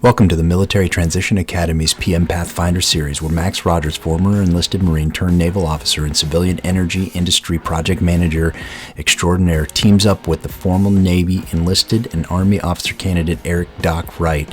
Welcome to the Military Transition Academy's PM Pathfinder series, where Max Rogers, former enlisted Marine turned naval officer and civilian energy industry project manager extraordinaire, teams up with the former Navy enlisted and Army officer candidate Eric Doc Wright,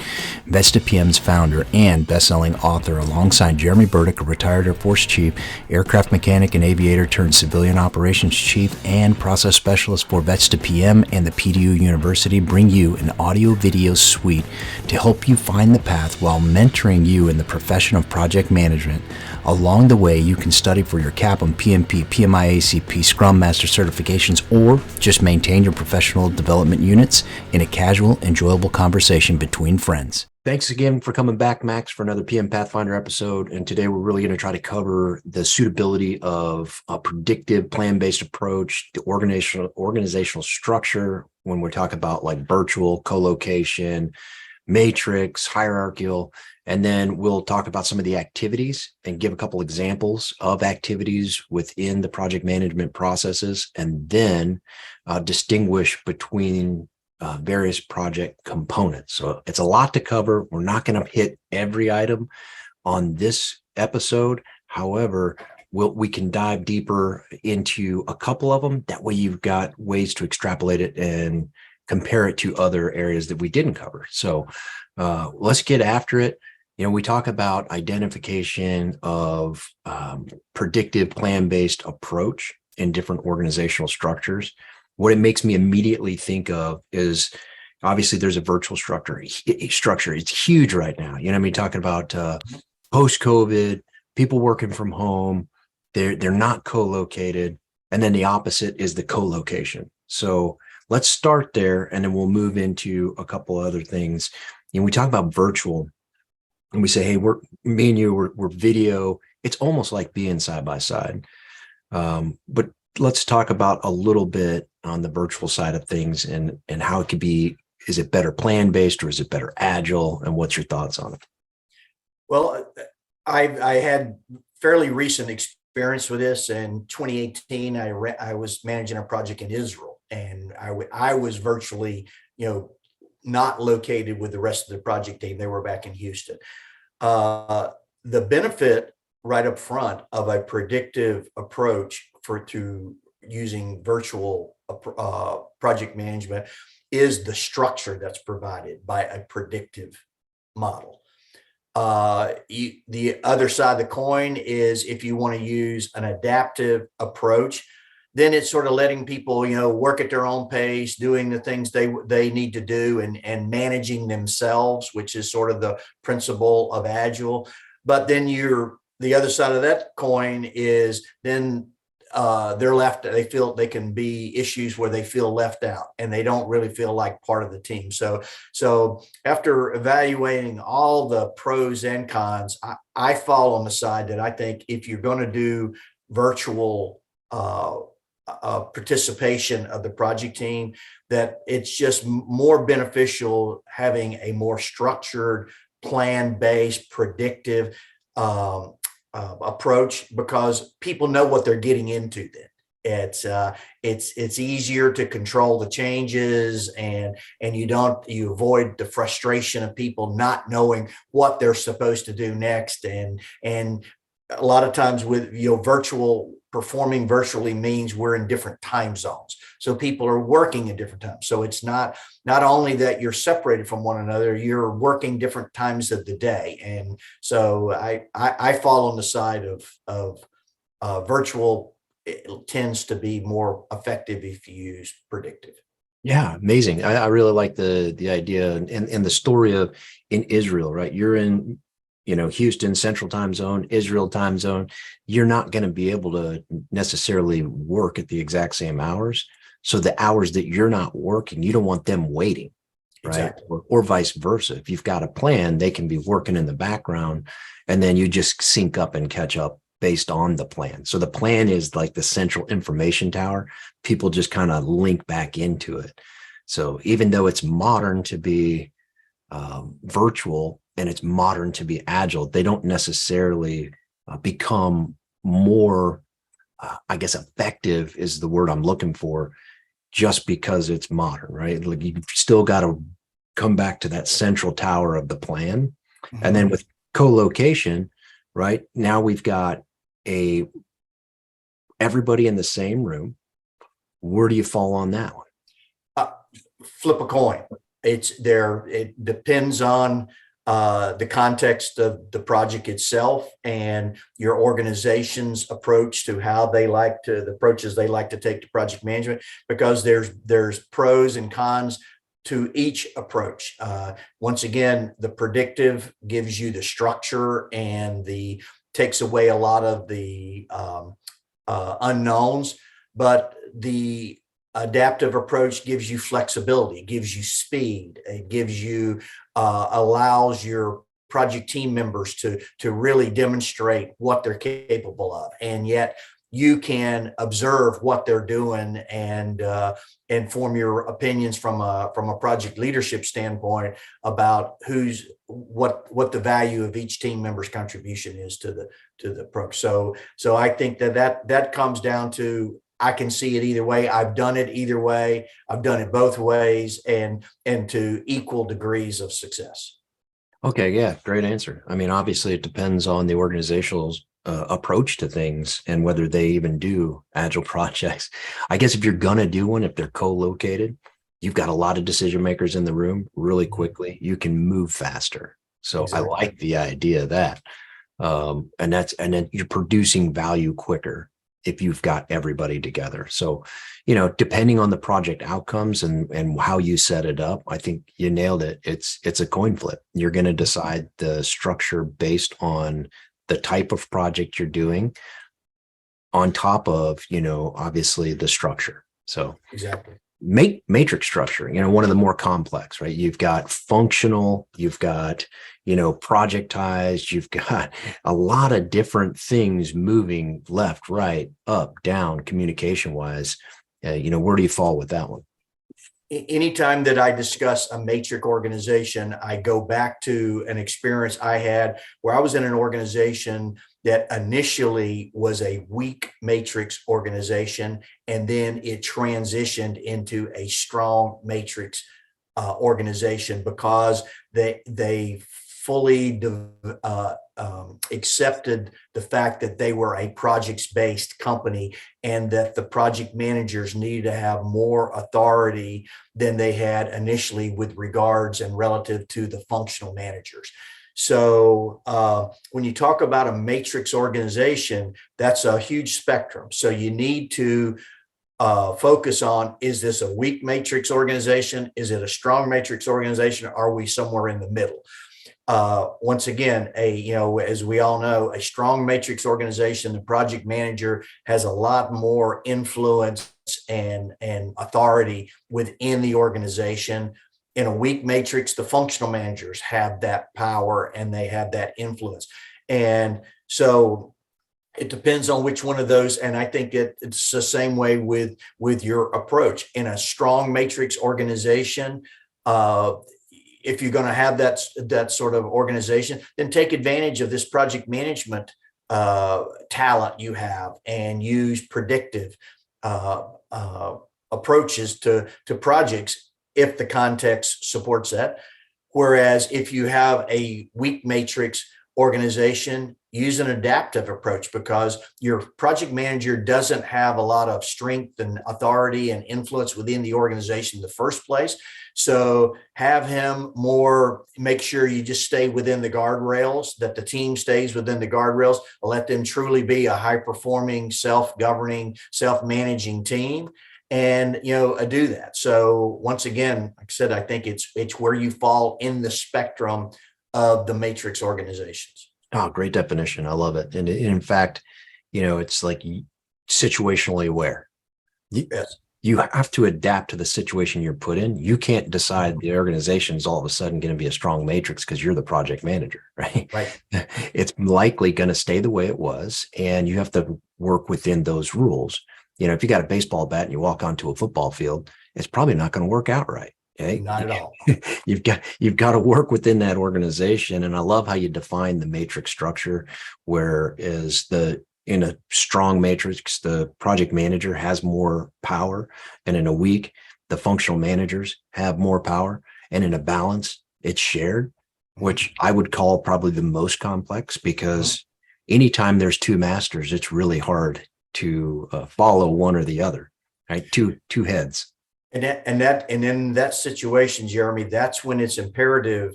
Vesta PM's founder and best-selling author, alongside Jeremy Burdick, a retired Air Force chief, aircraft mechanic and aviator turned civilian operations chief and process specialist for Vesta PM and the PDU University, bring you an audio-video suite to help you find the path while mentoring you in the profession of project management. Along the way, you can study for your CAPM, PMP, PMI, ACP, Scrum Master certifications, or just maintain your professional development units in a casual, enjoyable conversation between friends. Thanks again for coming back, Max, for another PM Pathfinder episode. And today we're really going to try to cover the suitability of a predictive plan-based approach, the organizational structure when we're talking about like virtual, co-location, matrix, hierarchical, and then we'll talk about some of the activities and give a couple examples of activities within the project management processes, and then distinguish between various project components. So it's a lot to cover. We're not going to hit every item on this episode. However, we can dive deeper into a couple of them. That way you've got ways to extrapolate it and compare it to other areas that we didn't cover. So let's get after it. You know, we talk about identification of predictive plan-based approach in different organizational structures. What it makes me immediately think of is obviously there's a virtual structure. It's huge right now. You know what I mean? Talking about post-COVID, people working from home, they're not co-located. And then the opposite is the co-location. So let's start there, and then we'll move into a couple other things. You know, we talk about virtual, and we say, hey, me and you, we're video. It's almost like being side by side. But let's talk about a little bit on the virtual side of things and how it could be. Is it better plan-based or is it better agile? And what's your thoughts on it? Well, I had fairly recent experience with this. In 2018, I was managing a project in Israel, and I was virtually, not located with the rest of the project team. They were back in Houston. The benefit right up front of a predictive approach to using virtual project management is the structure that's provided by a predictive model. The other side of the coin is if you want to use an adaptive approach, then it's sort of letting people, work at their own pace, doing the things they need to do and managing themselves, which is sort of the principle of Agile. But then the other side of that coin is then they're left, they feel they can be issues where they feel left out and they don't really feel like part of the team. So after evaluating all the pros and cons, I fall on the side that I think if you're going to do virtual participation of the project team, that it's just more beneficial having a more structured, plan-based, predictive approach, because people know what they're getting into then. It's easier to control the changes, and you avoid the frustration of people not knowing what they're supposed to do next. And a lot of times with performing virtually means we're in different time zones. So people are working in different times. So it's not only that you're separated from one another, you're working different times of the day. And so I fall on the side of virtual. It tends to be more effective if you use predictive. Yeah, amazing. I really like the idea and the story of in Israel, right? You're in Houston Central Time Zone, Israel time zone. You're not going to be able to necessarily work at the exact same hours. So the hours that you're not working, you don't want them waiting, right? Exactly. Or vice versa. If you've got a plan, they can be working in the background, and then you just sync up and catch up based on the plan. So the plan is like the central information tower. People just kind of link back into it. So even though it's modern to be virtual, and it's modern to be agile, they don't necessarily become more, effective is the word I'm looking for, just because it's modern, right? Like you've still got to come back to that central tower of the plan. And then Mhm. with co-location, right now we've got everybody in the same room. Where do you fall on that one? Uh, Flip a coin. It's there. It depends on the context of the project itself and your organization's approach to how they like to, the approaches they like to take to project management, because there's pros and cons to each approach. Once again, the predictive gives you the structure and the takes away a lot of the unknowns, but the adaptive approach gives you flexibility, gives you speed, it gives you allows your project team members to really demonstrate what they're capable of, and yet you can observe what they're doing and form your opinions from a project leadership standpoint about what the value of each team member's contribution is to the approach. So I think that comes down to, I can see it either way. I've done it either way. I've done it both ways, and to equal degrees of success. Okay, yeah, great answer. I mean, obviously, it depends on the organizational approach to things and whether they even do agile projects. I guess if you're gonna do one, if they're co-located, you've got a lot of decision makers in the room really quickly. You can move faster. So I Exactly. like the idea of that. And then you're producing value quicker if you've got everybody together. So, depending on the project outcomes and how you set it up, I think you nailed it. It's a coin flip. You're going to decide the structure based on the type of project you're doing, on top of, obviously the structure. So Exactly. matrix structure, one of the more complex, right? You've got functional, you've got, projectized, you've got a lot of different things moving left, right, up, down, communication wise. Where do you fall with that one? Anytime that I discuss a matrix organization, I go back to an experience I had where I was in an organization that initially was a weak matrix organization, and then it transitioned into a strong matrix organization because they fully accepted the fact that they were a projects based company, and that the project managers needed to have more authority than they had initially with regards and relative to the functional managers. So when you talk about a matrix organization, that's a huge spectrum. So you need to focus on, is this a weak matrix organization? Is it a strong matrix organization? Are we somewhere in the middle? Once again, as we all know, a strong matrix organization, the project manager has a lot more influence and authority within the organization. In a weak matrix, the functional managers have that power and they have that influence. And so it depends on which one of those. And I think it's the same way with your approach. In a strong matrix organization, if you're going to have that sort of organization, then take advantage of this project management talent you have and use predictive approaches to projects if the context supports that. Whereas if you have a weak matrix organization, use an adaptive approach, because your project manager doesn't have a lot of strength and authority and influence within the organization in the first place. So have him make sure you just stay within the guardrails, that the team stays within the guardrails, let them truly be a high performing, self-governing, self-managing team, and do that. So once again, like I said, I think it's where you fall in the spectrum of the matrix organizations. Oh, great definition. I love it. And in fact, it's like situationally aware. Yes. You have to adapt to the situation you're put in. You can't decide the organization is all of a sudden going to be a strong matrix because you're the project manager, right? Right. It's likely going to stay the way it was, and you have to work within those rules. If you got a baseball bat and you walk onto a football field, it's probably not going to work out right. Okay? Not at all. You've got to work within that organization. And I love how you define the matrix structure, whereas in a strong matrix, the project manager has more power, and in a weak, the functional managers have more power. and in a balance, it's shared, which I would call probably the most complex, because anytime there's two masters, it's really hard to follow one or the other, right? Two heads. And in that situation, Jeremy, that's when it's imperative,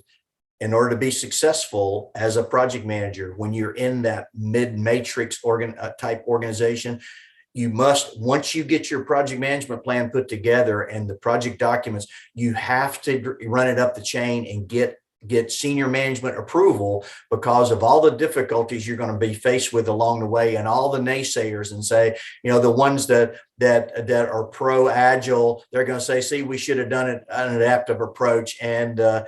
in order to be successful as a project manager, when you're in that mid-matrix type organization, you must, once you get your project management plan put together and the project documents, you have to run it up the chain and get senior management approval, because of all the difficulties you're going to be faced with along the way, and all the naysayers, and say, the ones that are pro agile, they're going to say, see, we should have done it an adaptive approach, and the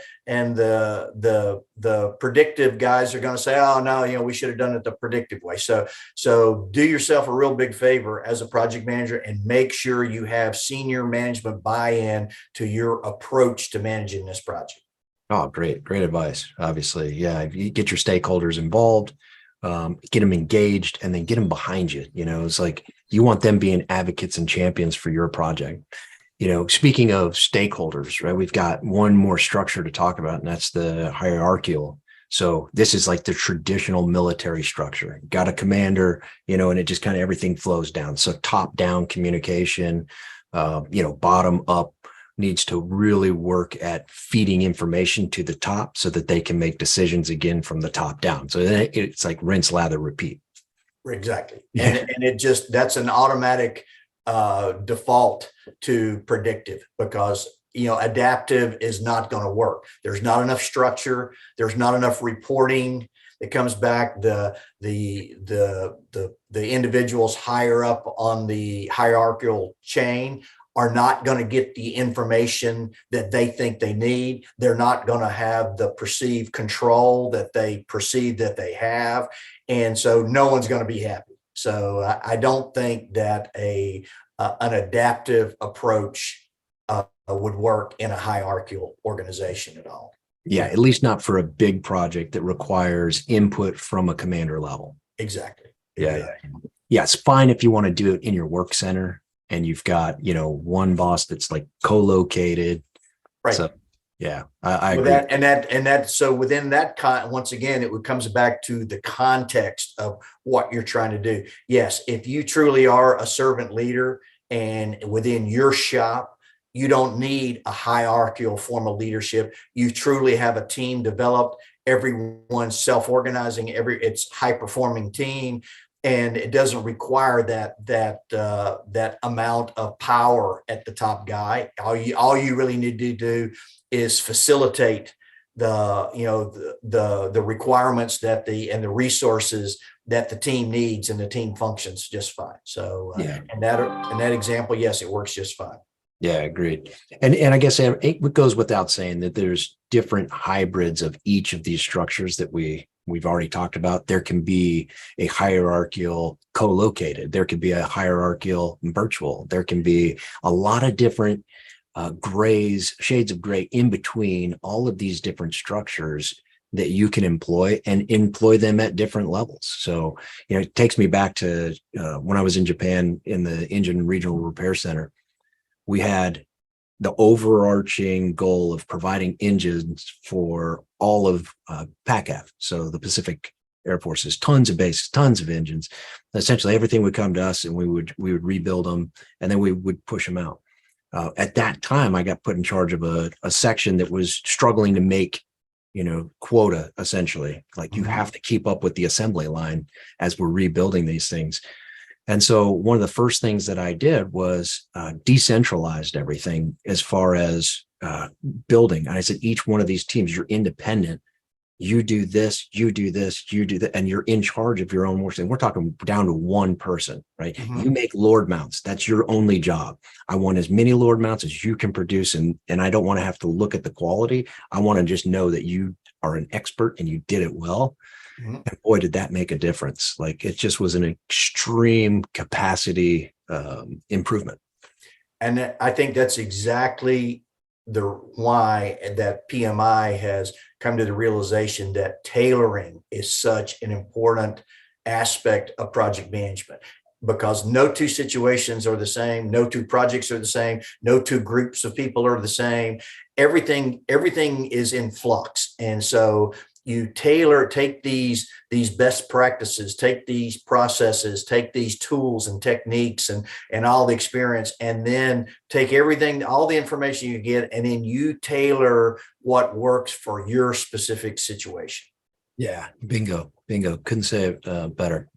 predictive guys are going to say, oh no, we should have done it the predictive way. So do yourself a real big favor as a project manager and make sure you have senior management buy-in to your approach to managing this project. Oh, great advice. Obviously, yeah. If you get your stakeholders involved, get them engaged, and then get them behind you. It's like you want them being advocates and champions for your project. Speaking of stakeholders, right? We've got one more structure to talk about, and that's the hierarchical. So this is like the traditional military structure. Got a commander, and it just kind of everything flows down. So top-down communication, bottom up, needs to really work at feeding information to the top so that they can make decisions again from the top down. So it's like rinse, lather, repeat. Exactly. Yeah. And that's an automatic default to predictive, because adaptive is not going to work. There's not enough structure. There's not enough reporting. It comes back, the individuals higher up on the hierarchical chain are not going to get the information that they think they need. They're not going to have the perceived control that they perceive that they have. And so no one's going to be happy. So I don't think that an adaptive approach would work in a hierarchical organization at all. Yeah, at least not for a big project that requires input from a commander level. Exactly. Yeah. Yeah, it's fine if you want to do it in your work center and you've got, one boss that's like co-located. Right. So yeah, I agree. So within that, once again, it comes back to the context of what you're trying to do. Yes, if you truly are a servant leader and within your shop, you don't need a hierarchical form of leadership. You truly have a team developed. Everyone's self-organizing. It's high-performing team. And it doesn't require that amount of power at the top guy. All you really need to do is facilitate the requirements and the resources that the team needs, and the team functions just fine. So in that example, yes, it works just fine. Yeah, agreed. And I guess it goes without saying that there's different hybrids of each of these structures that we've already talked about. There can be a hierarchical co-located. There could be a hierarchical virtual. There can be a lot of different shades of gray in between all of these different structures that you can employ them at different levels. So, it takes me back to when I was in Japan in the Engine Regional Repair Center. We had the overarching goal of providing engines for all of PACAF. So the Pacific Air Force has tons of bases, tons of engines. Essentially, everything would come to us, and we would rebuild them, and then we would push them out. At that time, I got put in charge of a section that was struggling to make, quota, essentially. Like you have to keep up with the assembly line as we're rebuilding these things. And so one of the first things that I did was decentralized everything as far as building. And I said, each one of these teams, you're independent. You do this, you do this, you do that, and you're in charge of your own work. And we're talking down to one person, right? Mm-hmm. You make Lord mounts. That's your only job. I want as many Lord mounts as you can produce. And I don't want to have to look at the quality. I want to just know that you are an expert and you did it well. Mm-hmm. And boy, did that make a difference. Like it just was an extreme capacity improvement. And I think that's exactly why that PMI has come to the realization that tailoring is such an important aspect of project management, because no two situations are the same. No two projects are the same. No two groups of people are the same. everything is in flux. And so you take these best practices, take these processes, take these tools and techniques and all the experience, and then take everything, all the information you get, and then you tailor what works for your specific situation. Yeah, bingo. Couldn't say it better.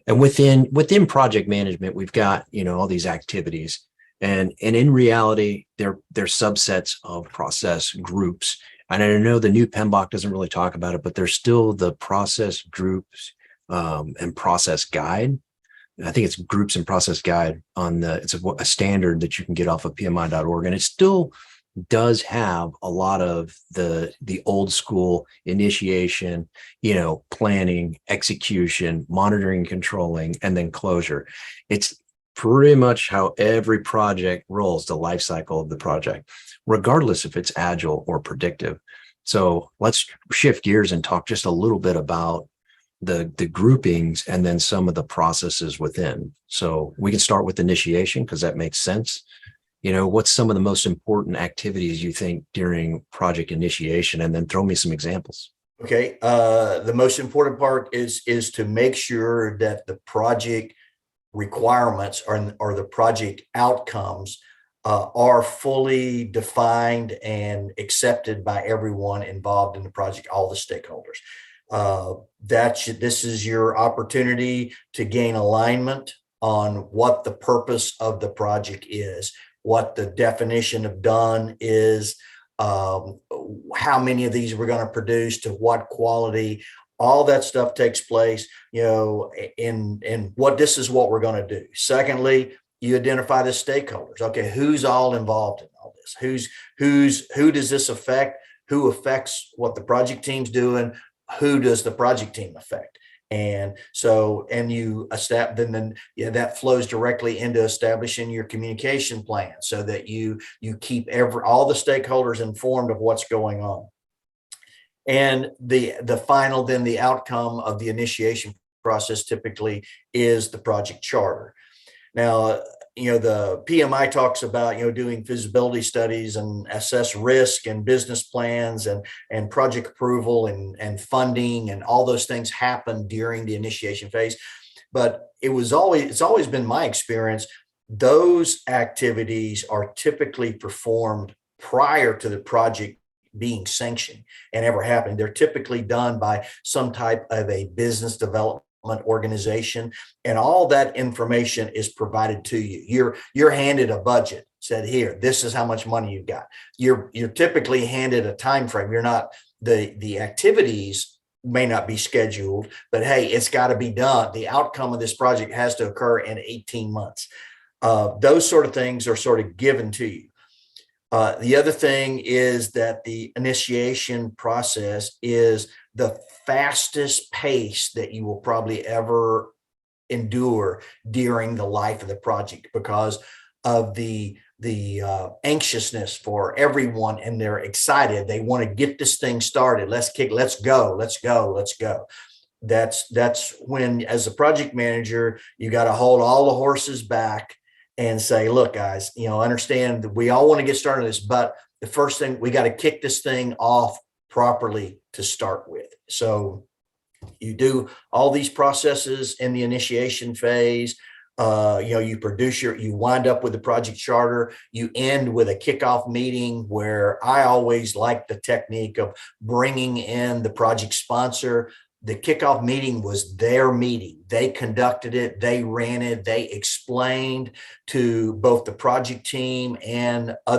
And within project management, we've got, all these activities, and in reality, they're subsets of process groups. And I know the new PMBOK doesn't really talk about it, but there's still the process groups and process guide. I think it's groups and process guide it's a standard that you can get off of PMI.org, and it still does have a lot of the old school initiation, planning, execution, monitoring, controlling, and then closure. It's pretty much how every project rolls, the life cycle of the project, regardless if it's agile or predictive. So let's shift gears and talk just a little bit about the groupings and then some of the processes within. So we can start with initiation because that makes sense. What's some of the most important activities you think during project initiation, and then throw me some examples. Okay. The most important part is to make sure that the project requirements or the project outcomes are fully defined and accepted by everyone involved in the project, all the stakeholders. This is your opportunity to gain alignment on what the purpose of the project is, what the definition of done is, how many of these we're going to produce, to what quality. All that stuff takes place, in what this is what we're going to do. Secondly, you identify the stakeholders. Okay, who's all involved in all this? Who does this affect? Who affects what the project team's doing? Who does the project team affect? And so, you establish, then that flows directly into establishing your communication plan so that you keep all the stakeholders informed of what's going on. And the final, then the outcome of the initiation process typically is the project charter. Now, the PMI talks about, doing feasibility studies and assess risk and business plans and project approval and funding, and all those things happen during the initiation phase. But it's always been my experience, those activities are typically performed prior to the project being sanctioned and ever happening. They're typically done by some type of a business development organization, and all that information is provided to you. You're handed a budget, said, here, this is how much money you've got. You're typically handed a time frame. You're not, the activities may not be scheduled, but hey, it's got to be done. The outcome of this project has to occur in 18 months. Those sort of things are sort of given to you. The other thing is that the initiation process is the fastest pace that you will probably ever endure during the life of the project, because of the anxiousness for everyone, and they're excited. They want to get this thing started. Let's go. That's when, as a project manager, you got to hold all the horses back and say, look, guys, understand that we all want to get started on this, but the first thing, we got to kick this thing off properly to start with. So you do all these processes in the initiation phase. You wind up with the project charter. You end with a kickoff meeting, where I always like the technique of bringing in the project sponsor. The kickoff meeting was their meeting. They conducted it, they ran it, they explained to both the project team and all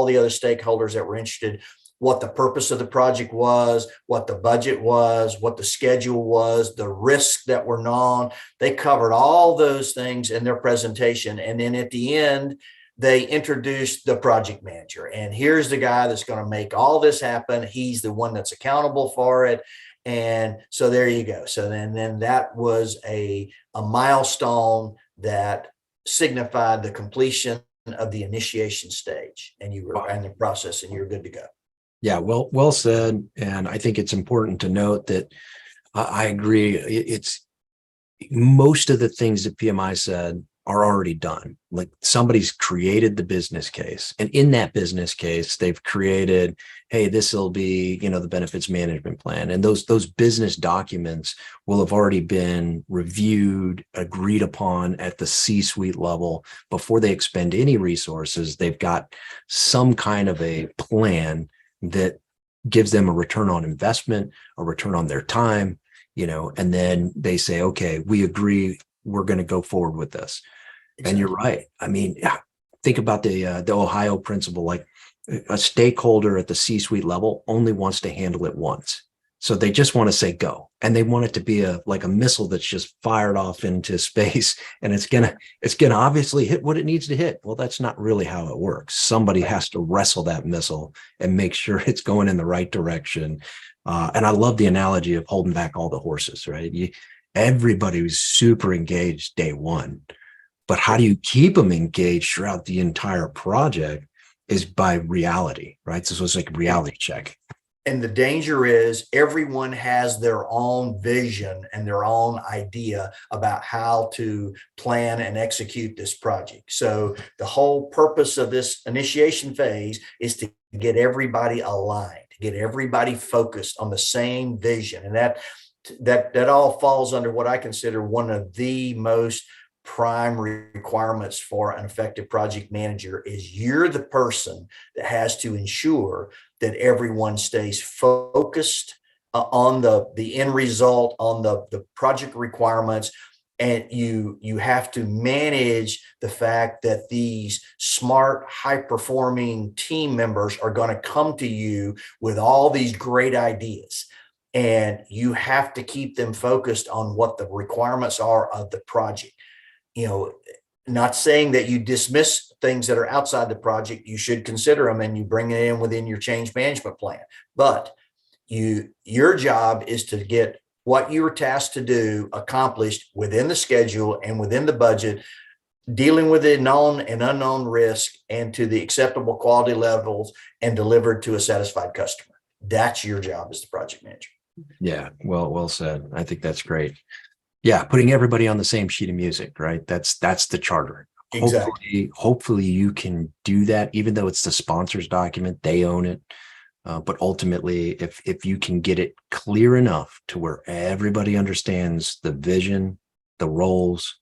the other stakeholders that were interested what the purpose of the project was, what the budget was, what the schedule was, the risks that were known. They covered all those things in their presentation. And then at the end, they introduced the project manager. And here's the guy that's going to make all this happen. He's the one that's accountable for it. And so there you go. So then that was a milestone that signified the completion of the initiation stage, and you were in the process, and you're good to go. Yeah, well said. And I think it's important to note that I agree. It's most of the things that PMI said are already done. Like somebody's created the business case, and in that business case, they've created, hey, this will be, the benefits management plan. And those business documents will have already been reviewed, agreed upon at the C-suite level before they expend any resources. They've got some kind of a plan that gives them a return on investment, a return on their time, and then they say, okay, we agree, we're going to go forward with this. Exactly. And you're right. I mean, think about the Ohio principle. Like a stakeholder at the C-suite level only wants to handle it once. So they just want to say go, and they want it to be like a missile that's just fired off into space, and it's gonna obviously hit what it needs to hit. Well, that's not really how it works. Somebody has to wrestle that missile and make sure it's going in the right direction. And I love the analogy of holding back all the horses, right? Everybody was super engaged day one. But how do you keep them engaged throughout the entire project is by reality, right? So it's like a reality check. And the danger is everyone has their own vision and their own idea about how to plan and execute this project. So the whole purpose of this initiation phase is to get everybody aligned, to get everybody focused on the same vision. And that all falls under what I consider one of the most prime requirements for an effective project manager is you're the person that has to ensure that everyone stays focused on the end result, on the project requirements. And you have to manage the fact that these smart, high-performing team members are going to come to you with all these great ideas. And you have to keep them focused on what the requirements are of the project. Not saying that you dismiss things that are outside the project. You should consider them and you bring it in within your change management plan. But your job is to get what you were tasked to do accomplished within the schedule and within the budget, dealing with the known and unknown risk and to the acceptable quality levels and delivered to a satisfied customer. That's your job as the project manager. Yeah, well said. I think that's great. Yeah, putting everybody on the same sheet of music, right? That's the charter. Exactly. Hopefully you can do that, even though it's the sponsor's document, they own it. But ultimately, if you can get it clear enough to where everybody understands the vision, the roles,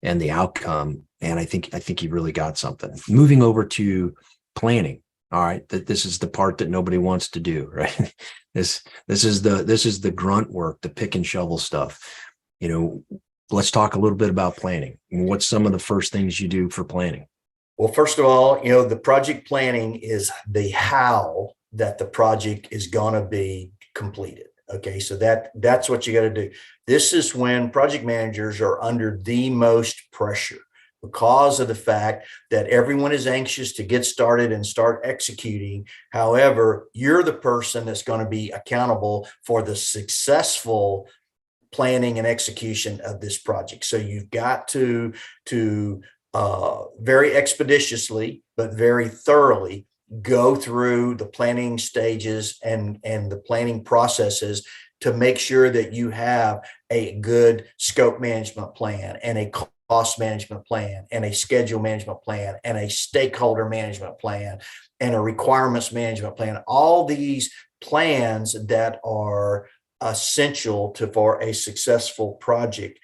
and the outcome, and I think you really got something. Moving over to planning. All right, this is the part that nobody wants to do, right? This is the grunt work, the pick and shovel stuff. Let's talk a little bit about planning. What's some of the first things you do for planning? Well, first of all, the project planning is the how that the project is going to be completed. Okay, so that's what you got to do. This is when project managers are under the most pressure because of the fact that everyone is anxious to get started and start executing. However, you're the person that's going to be accountable for the successful planning and execution of this project. So you've got to very expeditiously, but very thoroughly go through the planning stages and the planning processes to make sure that you have a good scope management plan and a cost management plan and a schedule management plan and a stakeholder management plan and a requirements management plan. All these plans that are essential for a successful project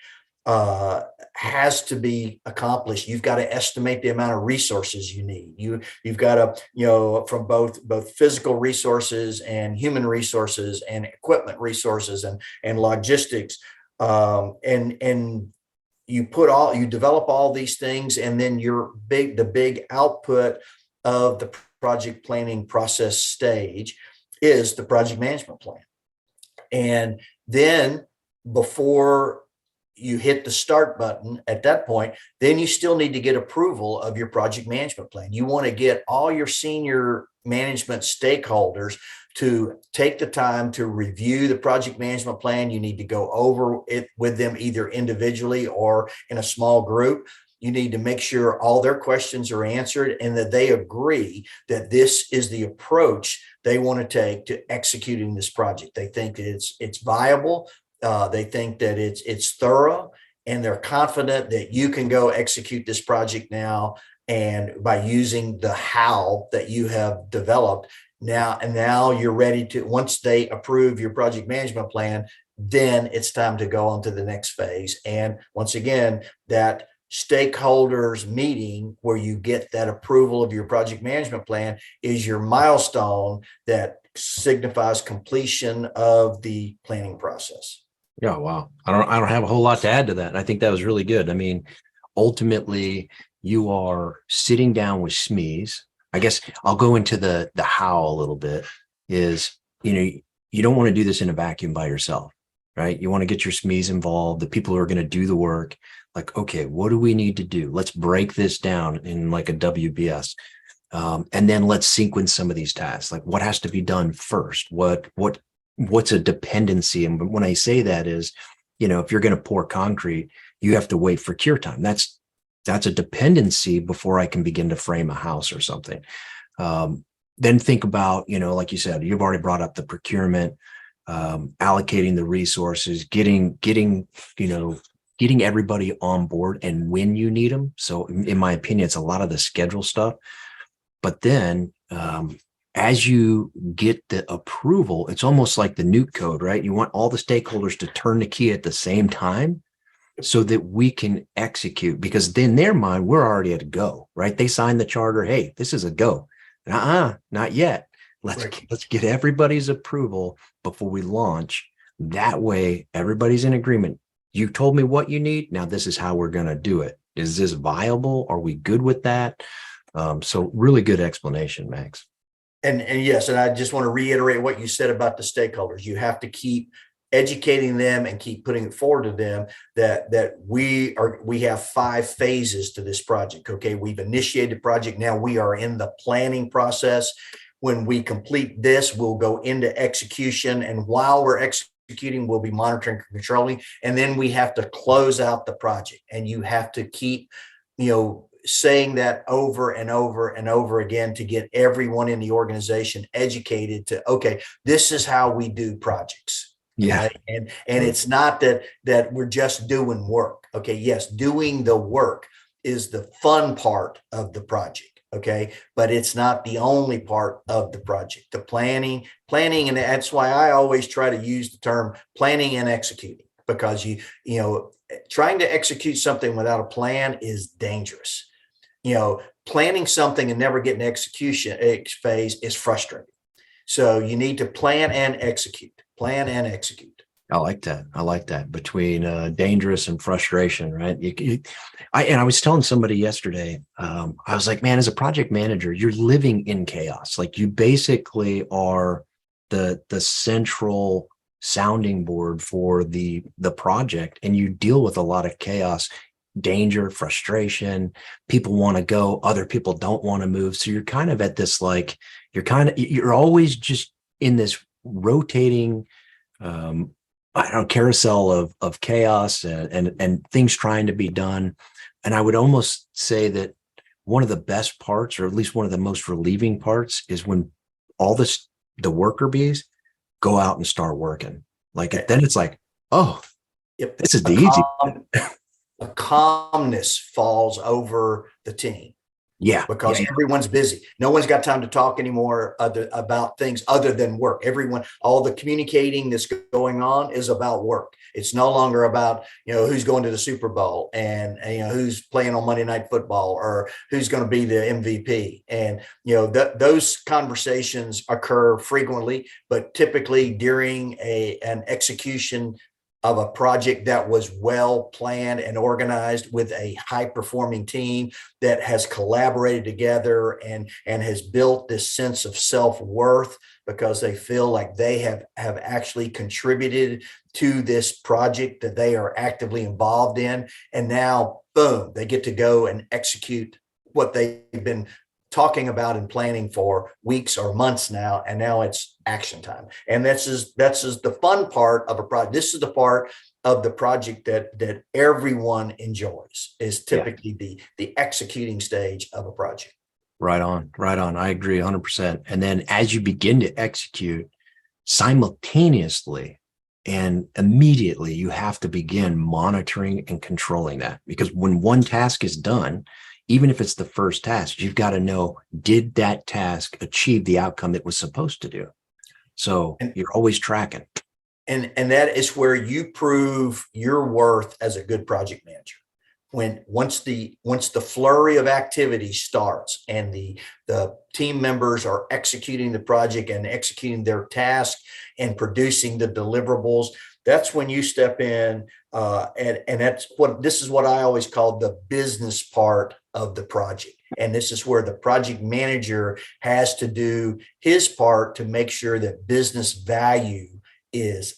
has to be accomplished. You've got to estimate the amount of resources you need. You've got to, from both physical resources and human resources and equipment resources and logistics. And you develop all these things, and then the big output of the project planning process stage is the project management plan. And then before you hit the start button at that point, then you still need to get approval of your project management plan. You want to get all your senior management stakeholders to take the time to review the project management plan. You need to go over it with them either individually or in a small group. You need to make sure all their questions are answered and that they agree that this is the approach they want to take to executing this project. They think that it's viable. They think that it's thorough, and they're confident that you can go execute this project now, and by using the how that you have developed now you're ready to, once they approve your project management plan, then it's time to go on to the next phase. And once again, that stakeholders meeting where you get that approval of your project management plan is your milestone that signifies completion of the planning process. Yeah, wow. I don't have a whole lot to add to that. I think that was really good. I mean, ultimately, you are sitting down with SMEs. I guess I'll go into the how a little bit. Is, you don't want to do this in a vacuum by yourself, right? You want to get your SMEs involved, the people who are going to do the work. Like, okay, what do we need to do? Let's break this down in like a WBS. And then let's sequence some of these tasks. Like, what has to be done first? What's a dependency? And when I say that is, if you're going to pour concrete, you have to wait for cure time. That's a dependency before I can begin to frame a house or something. Then think about, like you said, you've already brought up the procurement, allocating the resources, getting everybody on board and when you need them. So in my opinion, it's a lot of the schedule stuff. But then as you get the approval, it's almost like the nuke code, right? You want all the stakeholders to turn the key at the same time so that we can execute, because in their mind, we're already at a go, right? They signed the charter. Hey, this is a go. Not yet. Let's get everybody's approval before we launch. That way, everybody's in agreement. You told me what you need. Now this is how we're going to do it. Is this viable? Are we good with that? So really good explanation, Max. And yes, and I just want to reiterate what you said about the stakeholders. You have to keep educating them and keep putting it forward to them that we have 5 phases to this project. Okay, we've initiated the project. Now we are in the planning process. When we complete this, we'll go into execution. And while we're executing, we'll be monitoring and controlling. And then we have to close out the project. And you have to keep, saying that over and over and over again to get everyone in the organization educated to, okay, this is how we do projects. Yeah. Right? And it's not that we're just doing work. Okay. Yes. Doing the work is the fun part of the project. Okay. But it's not the only part of the project, the planning. And that's why I always try to use the term planning and executing, because trying to execute something without a plan is dangerous. Planning something and never getting execution phase is frustrating. So you need to plan and execute. I like that between dangerous and frustration, right? I was telling somebody yesterday, I was like, man, as a project manager, you're living in chaos. Like, you basically are the central sounding board for the project, and you deal with a lot of chaos, danger, frustration. People want to go, other people don't want to move. So you're kind of at this, like, you're always just in this rotating carousel of chaos and things trying to be done. And I would almost say that one of the best parts, or at least one of the most relieving parts, is when all the worker bees go out and start working. Like, then it's like, oh, yep, this is the easy. A calmness falls over the team. Yeah. Because everyone's busy. No one's got time to talk anymore about things other than work. All the communicating that's going on is about work. It's no longer about, who's going to the Super Bowl and who's playing on Monday Night Football or who's going to be the MVP. And, those conversations occur frequently, but typically during an execution of a project that was well planned and organized with a high performing team that has collaborated together and has built this sense of self-worth because they feel like they have actually contributed to this project that they are actively involved in. And now, boom, they get to go and execute what they've been talking about and planning for weeks or months now, and now it's action time. And that's the fun part of a project. This is the part of the project that everyone enjoys, is typically the executing stage of a project. Right on. I agree 100%. And then as you begin to execute, simultaneously, And immediately you have to begin monitoring and controlling that, because when one task is done, even if it's the first task, you've got to know, did that task achieve the outcome it was supposed to do? So you're always tracking. And that is where you prove your worth as a good project manager. Once the flurry of activity starts and the team members are executing the project and executing their task and producing the deliverables, that's when you step in, and this is what I always call the business part of the project. And this is where the project manager has to do his part to make sure that business value is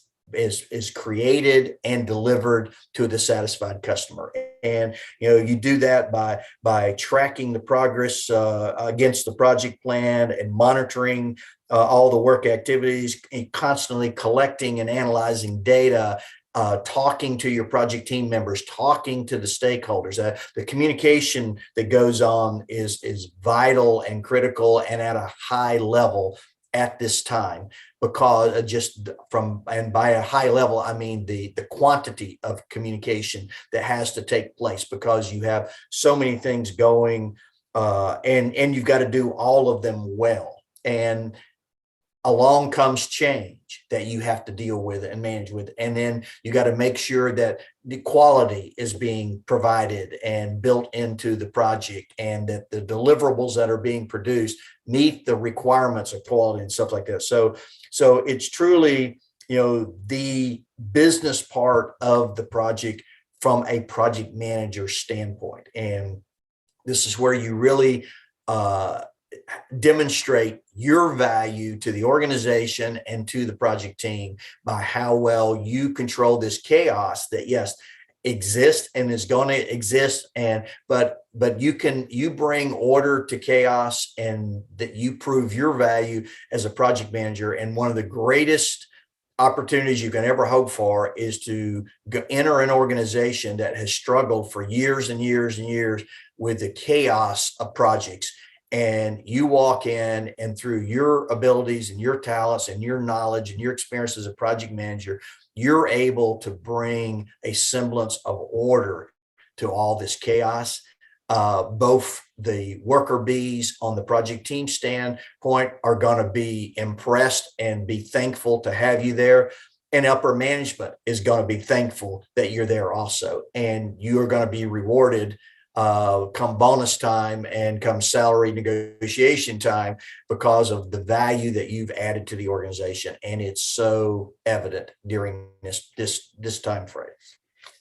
created and delivered to the satisfied customer. And you do that by tracking the progress against the project plan and monitoring all the work activities, and constantly collecting and analyzing data, talking to your project team members, talking to the stakeholders. The communication that goes on is vital and critical and at a high level at this time, because and by a high level, I mean the quantity of communication that has to take place, because you have so many things going, and you've got to do all of them well. And along comes change that you have to deal with and manage with. And then you got to make sure that the quality is being provided and built into the project, and that the deliverables that are being produced meet the requirements of quality and stuff like that. So it's truly, the business part of the project from a project manager standpoint. And this is where you really, demonstrate your value to the organization and to the project team by how well you control this chaos that, yes, exists and is going to exist. But you bring order to chaos, and that you prove your value as a project manager. And one of the greatest opportunities you can ever hope for is to enter an organization that has struggled for years and years and years with the chaos of projects. And you walk in, and through your abilities and your talents and your knowledge and your experience as a project manager, you're able to bring a semblance of order to all this chaos. Both the worker bees on the project team standpoint are going to be impressed and be thankful to have you there. And upper management is going to be thankful that you're there also. And you are going to be rewarded come bonus time and come salary negotiation time, because of the value that you've added to the organization. And it's so evident during this time frame.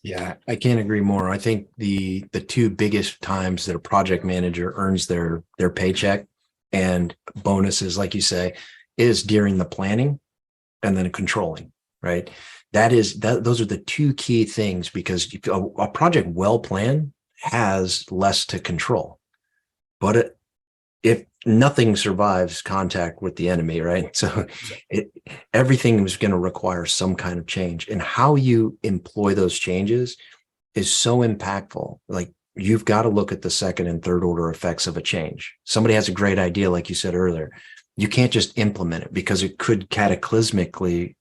Yeah, I can't agree more. I think the two biggest times that a project manager earns their paycheck and bonuses, like you say, is during the planning and then controlling, right? Those are the two key things, because a project well planned has less to control, but if nothing survives contact with the enemy, right? So everything is going to require some kind of change, and how you employ those changes is so impactful. Like, you've got to look at the second and third order effects of a change. Somebody has a great idea, like you said earlier, you can't just implement it, because it could cataclysmically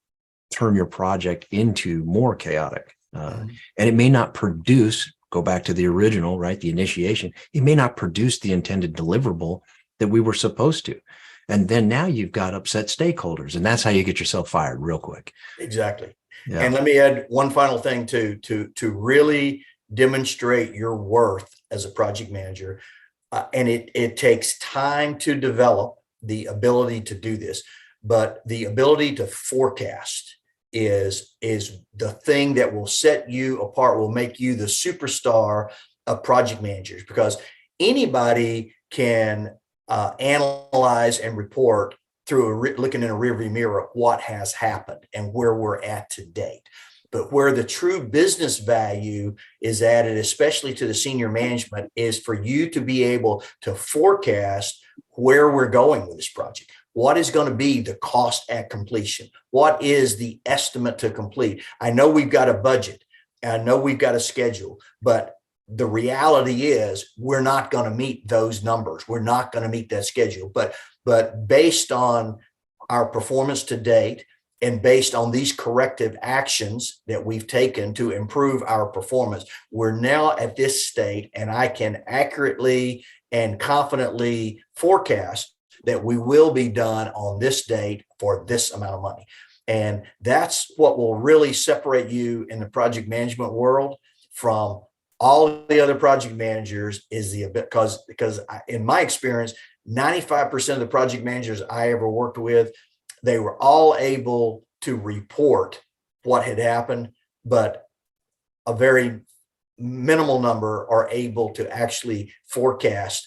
turn your project into more chaotic, and it may not produce. Go back to the original, right? The initiation, it may not produce the intended deliverable that we were supposed to. And then now you've got upset stakeholders, and that's how you get yourself fired real quick. Exactly. Yeah. And let me add one final thing to really demonstrate your worth as a project manager. And it takes time to develop the ability to do this, but the ability to forecast is the thing that will set you apart, will make you the superstar of project managers, because anybody can analyze and report through looking in a rearview mirror what has happened and where we're at to date. But where the true business value is added, especially to the senior management, is for you to be able to forecast where we're going with this project. What is going to be the cost at completion? What is the estimate to complete? I know we've got a budget. I know we've got a schedule, but the reality is we're not going to meet those numbers. We're not going to meet that schedule. But based on our performance to date And based on these corrective actions that we've taken to improve our performance, we're now at this state, and I can accurately and confidently forecast that we will be done on this date for this amount of money. And that's what will really separate you in the project management world from all the other project managers, is because in my experience, 95% of the project managers I ever worked with, they were all able to report what had happened, but a very minimal number are able to actually forecast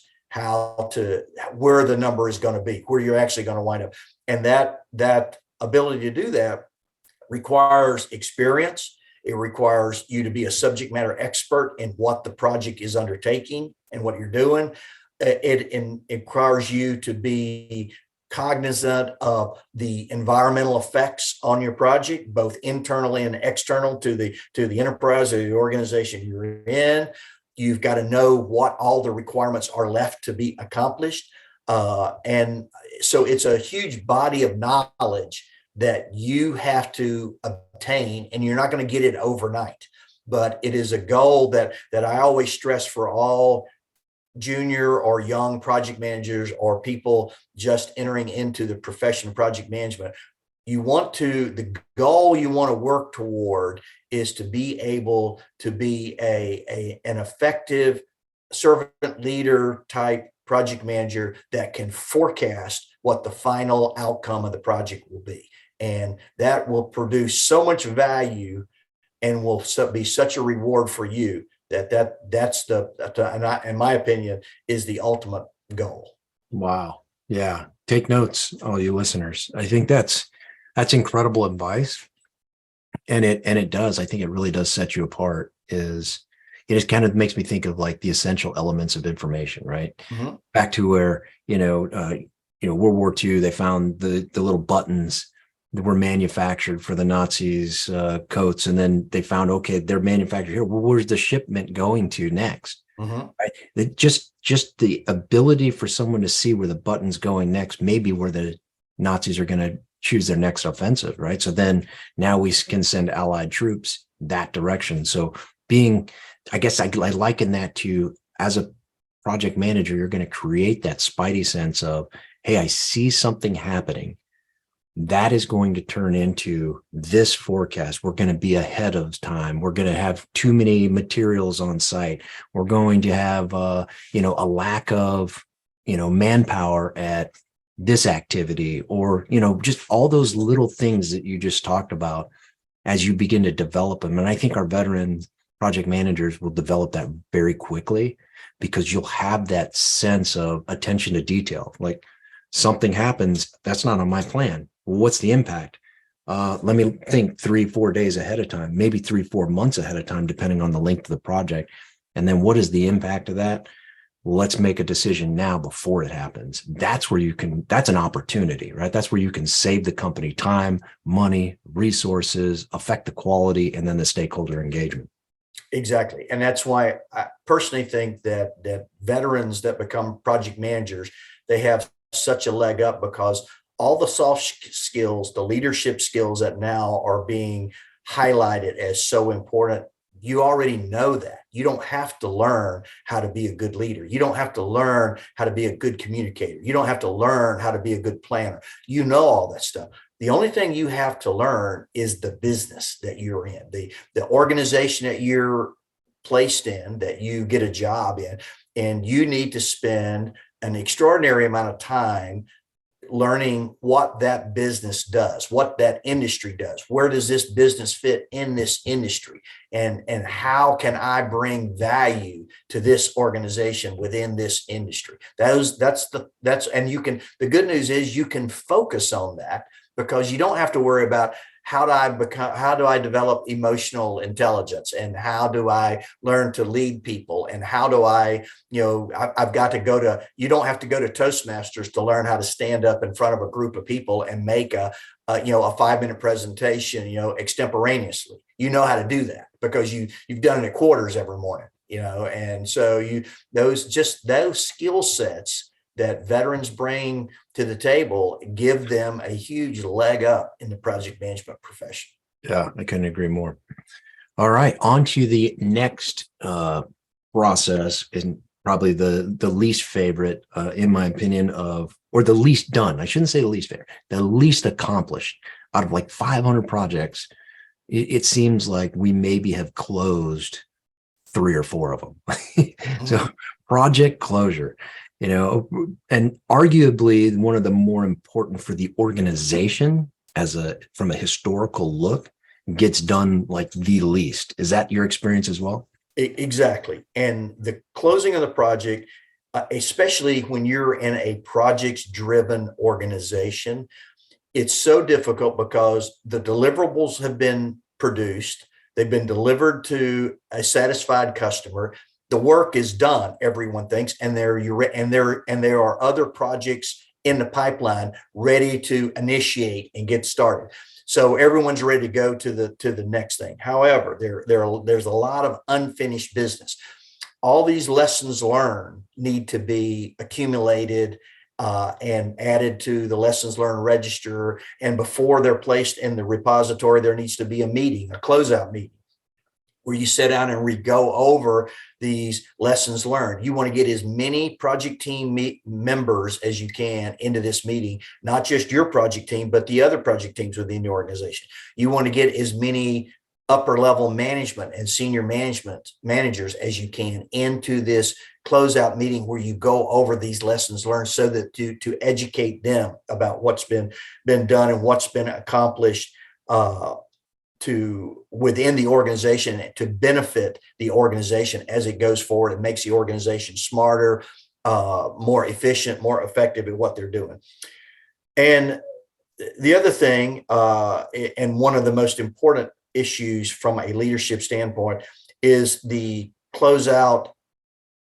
where the number is going to be, where you're actually going to wind up. And that ability to do that requires experience. It requires you to be a subject matter expert in what the project is undertaking and what you're doing. It requires you to be cognizant of the environmental effects on your project, both internally and external to the enterprise or the organization you're in. You've got to know what all the requirements are left to be accomplished. And so it's a huge body of knowledge that you have to obtain, and you're not going to get it overnight. But it is a goal that I always stress for all junior or young project managers or people just entering into the profession of project management. The goal you want to work toward is to be able to be an effective servant leader type project manager that can forecast what the final outcome of the project will be. And that will produce so much value and will be such a reward for you that's in my opinion, is the ultimate goal. Wow. Yeah. Take notes, all you listeners. I think that's incredible advice. And it does, I think it really does set you apart. It just kind of makes me think of like the essential elements of information, right? Mm-hmm. Back to where, World War II, they found the little buttons that were manufactured for the Nazis' coats, and then they found, okay, they're manufactured here. Well, where's the shipment going to next? Mm-hmm. Right? Just the ability for someone to see where the button's going next, maybe where the Nazis are going to choose their next offensive, right? So then now we can send Allied troops that direction. So I guess I liken that to, as a project manager, you're going to create that spidey sense of, hey, I see something happening. That is going to turn into this forecast. We're going to be ahead of time. We're going to have too many materials on site. We're going to have, a lack of, manpower at this activity, or, just all those little things that you just talked about as you begin to develop them. And I think our veteran project managers will develop that very quickly, because you'll have that sense of attention to detail. Like, something happens, that's not on my plan. Well, what's the impact? Let me think 3-4 days ahead of time, maybe 3-4 months ahead of time, depending on the length of the project. And then what is the impact of that? Let's make a decision now before it happens. That's where that's an opportunity, right? That's where you can save the company time, money, resources, affect the quality, and then the stakeholder engagement. Exactly. And that's why I personally think that veterans that become project managers, they have such a leg up, because all the soft skills, the leadership skills that now are being highlighted as so important, you already know that. You don't have to learn how to be a good leader. You don't have to learn how to be a good communicator. You don't have to learn how to be a good planner. You know all that stuff. The only thing you have to learn is the business that you're in, the organization that you're placed in, that you get a job in, and you need to spend an extraordinary amount of time learning what that business does, what that industry does. Where does this business fit in this industry? And how can I bring value to this organization within this industry? And you can, the good news is you can focus on that, because you don't have to worry about how do I develop emotional intelligence, and how do I learn to lead people, and how do I've got to go to, you don't have to go to Toastmasters to learn how to stand up in front of a group of people and make a 5-minute presentation, extemporaneously. You know how to do that because you've done it at quarters every morning, and so those skill sets that veterans bring to the table give them a huge leg up in the project management profession. Yeah, I couldn't agree more. All right, on to the next process, and probably the least favorite, in my opinion, or the least done. I shouldn't say the least favorite, the least accomplished out of like 500 projects. It seems like we maybe have closed 3 or 4 of them. So project closure, and arguably one of the more important for the organization from a historical look, gets done like the least. Is that your experience as well? Exactly. And the closing of the project, especially when you're in a projects driven organization, it's so difficult because the deliverables have been produced. They've been delivered to a satisfied customer. The work is done, everyone thinks, and there are other projects in the pipeline ready to initiate and get started. So everyone's ready to go to the next thing. However, there's a lot of unfinished business. All these lessons learned need to be accumulated and added to the lessons learned register. And before they're placed in the repository, there needs to be a meeting, a closeout meeting, where you sit down and go over these lessons learned. You want to get as many project team members as you can into this meeting, not just your project team, but the other project teams within the organization. You want to get as many upper level management and senior managers as you can into this closeout meeting, where you go over these lessons learned, so that to educate them about what's been done and what's been accomplished within the organization, to benefit the organization as it goes forward. It makes the organization smarter, more efficient, more effective at what they're doing. And the other thing, and one of the most important issues from a leadership standpoint, is the closeout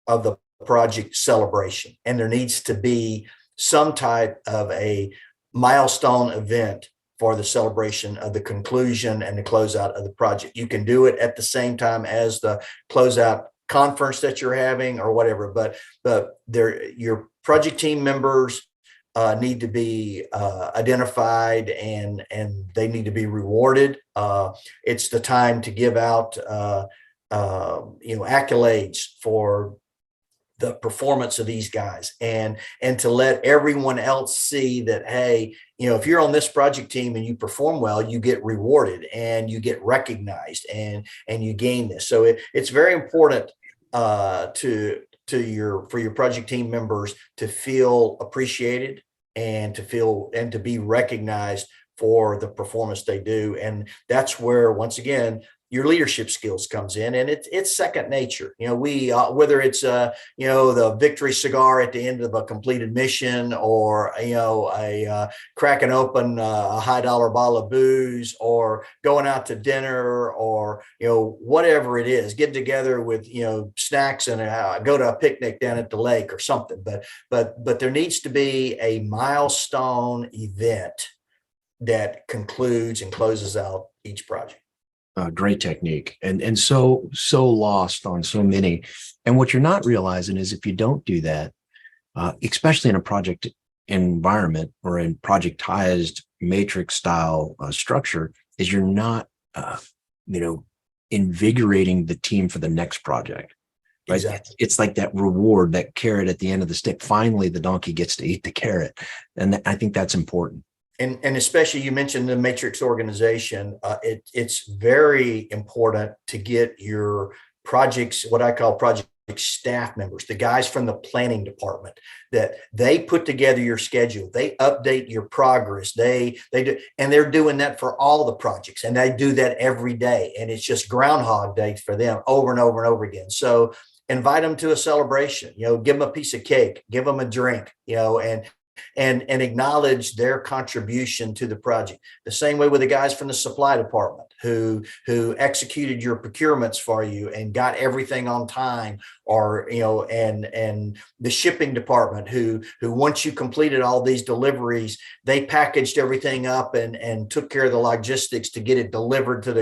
of the project celebration. And there needs to be some type of a milestone event for the celebration of the conclusion and the closeout of the project. You can do it at the same time as the closeout conference that you're having or whatever, but your project team members need to be identified, and they need to be rewarded. It's the time to give out accolades for the performance of these guys, and to let everyone else see that, hey, if you're on this project team and you perform well, you get rewarded and you get recognized, and you gain this. So it's very important for your project team members to feel appreciated and to be recognized for the performance they do. And that's where, once again, your leadership skills comes in, and it's second nature. We whether it's the victory cigar at the end of a completed mission, or cracking open a high dollar bottle of booze, or going out to dinner, or whatever it is, get together with snacks and go to a picnic down at the lake or something. But there needs to be a milestone event that concludes and closes out each project. Great technique, and so lost on so many. And what you're not realizing is, if you don't do that, especially in a project environment or in projectized matrix style structure, is you're not invigorating the team for the next project. Right? Exactly. It's like that reward, that carrot at the end of the stick. Finally, the donkey gets to eat the carrot, and I think that's important. And especially, you mentioned the matrix organization. It's very important to get your projects, what I call project staff members, the guys from the planning department, that they put together your schedule, they update your progress, they do, and they're doing that for all the projects, and they do that every day, and it's just Groundhog Day for them over and over and over again. So invite them to a celebration, give them a piece of cake, give them a drink, and acknowledge their contribution to the project. The same way with the guys from the supply department who executed your procurements for you and got everything on time, or and the shipping department who once you completed all these deliveries, they packaged everything up and took care of the logistics to get it delivered to